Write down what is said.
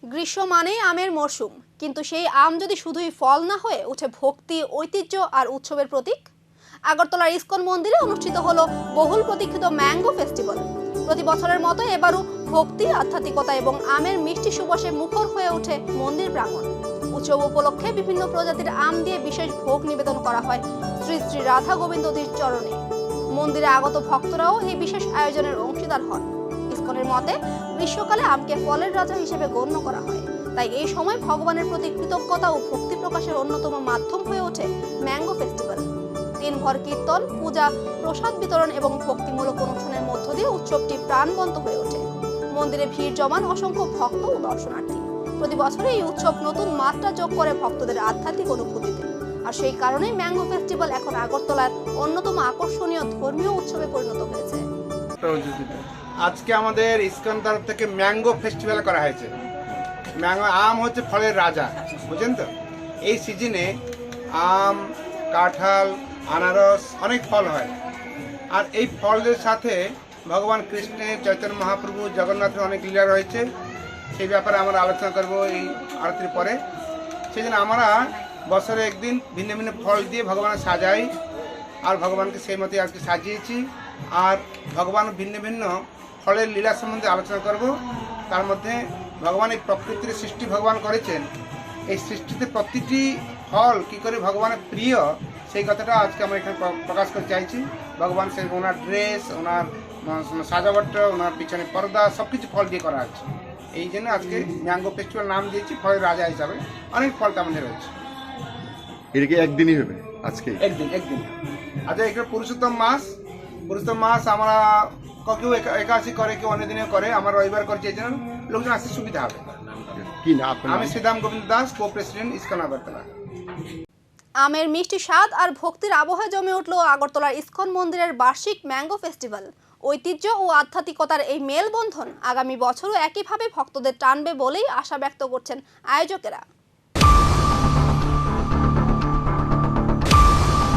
গ্রীষ্ম মানেই আমের মরশুম, কিন্তু সেই আম যদি শুধুই ফল না হয়ে ওঠে ভক্তি, ঐতিহ্য আর উৎসবের প্রতীক। আগরতলার ইসকন মন্দিরে অনুষ্ঠিত হলো বহুল প্রতীক্ষিত ম্যাঙ্গো ফেস্টিভ্যাল। প্রতি বছরের মতো এবারও ভক্তি, আধ্যাত্মিকতা এবং আমের মিষ্টি সুবাসে মুখর হয়ে ওঠে মন্দির প্রাঙ্গণ। উৎসব উপলক্ষে বিভিন্ন প্রজাতির আম দিয়ে বিশেষ ভোগ নিবেদন করা হয় শ্রী শ্রী রাধা গোবিন্দজির চরণে। মন্দিরে আগত ভক্তরাও এই বিশেষ আয়োজনের অংশীদার হন। ইসকনের মতে গ্রীষ্মকালে আমকে ফলের রাজা হিসেবে গণ্য করা হয়, তাই এই সময় ভগবানের প্রতি কৃতজ্ঞতা ও ভক্তি প্রকাশের অন্যতম মাধ্যম হয়ে ওঠে ম্যাঙ্গো ফেস্টিভ্যাল। দিনভর কীর্তন, পূজা, প্রসাদ বিতরণ এবং ভক্তিমূলক অনুষ্ঠানের মধ্য দিয়ে উৎসবটি প্রাণবন্ত হয়ে ওঠে। মন্দিরে ভিড় জমান অসংখ্য ভক্ত ও দর্শনার্থী। প্রতি বছর এই উৎসব নতুন মাত্রা যোগ করে ভক্তদের আধ্যাত্মিক অনুভূতিতে। আর সেই কারণেই ম্যাঙ্গো ফেস্টিভ্যাল এখন আগরতলার অন্যতম আকর্ষণীয় ধর্মীয় উৎসবে পরিণত হয়েছে। আজকে আমাদের ইসকন তরফ থেকে ম্যাঙ্গো ফেস্টিভ্যাল করা হয়েছে। ম্যাঙ্গো আম হচ্ছে ফলের রাজা, বুঝলেন তো। এই সিজনে আম, কাঁঠাল, আনারস অনেক ফল হয়। আর এই ফলের সাথে ভগবান কৃষ্ণের, চৈতন্য মহাপ্রভু, জগন্নাথের অনেক লীলা রয়েছে। সেই ব্যাপারে আমরা আলোচনা করব এই আরতির পরে। সেই জন্য আমরা বছরে একদিন ভিন্ন ভিন্ন ফল দিয়ে ভগবানের সাজাই, আর ভগবানকে সেই মতো আজকে সাজিয়েছি। আর ভগবান ভিন্ন ভিন্ন ফলের লীলা সম্বন্ধে আলোচনা করব। তার মধ্যে ভগবান এই প্রকৃতির সৃষ্টি ভগবান করেছেন, এই সৃষ্টিতে প্রতিটি ফল কী করে ভগবানের প্রিয় সেই কথাটা আজকে আমরা এখানে প্রকাশ করতে চাইছি। ভগবান সে ওনার ড্রেস, ওনার সাজাবট, ওনার পিছনে পর্দা সব কিছু ফল দিয়ে করা আছে। এই জন্য আজকে ম্যাঙ্গো ফেস্টিভ্যাল নাম দিয়েছি ফলের রাজা হিসাবে। অনেক ফল তার মধ্যে রয়েছে। এটা কি একদিনই হবে? আজকে একদিন আচ্ছা, এখানে পুরুষোত্তম মাস আমরা কেউ একাদশী করে, কেউ অন্য দিনে করে, আমরা রবিবার করছি। এই জন্য লোকজন আসতে সুবিধা হবে। কি না আপনার? আমি শ্রীদাম গোবিন্দ দাস, কো প্রেসিডেন্ট ইসকন আগরতলা। আমের মিষ্টি স্বাদ আর ভক্তির আবহে জমে উঠল আগরতলার ইসকন মন্দিরের বার্ষিক ম্যাঙ্গো ফেস্টিভ্যাল। ঐতিহ্য ও আধ্যাত্মিকতার এই মেলবন্ধন আগামী বছরও একইভাবে ভক্তদের টানবে বলেই আশা ব্যক্ত করছেন আয়োজকেরা।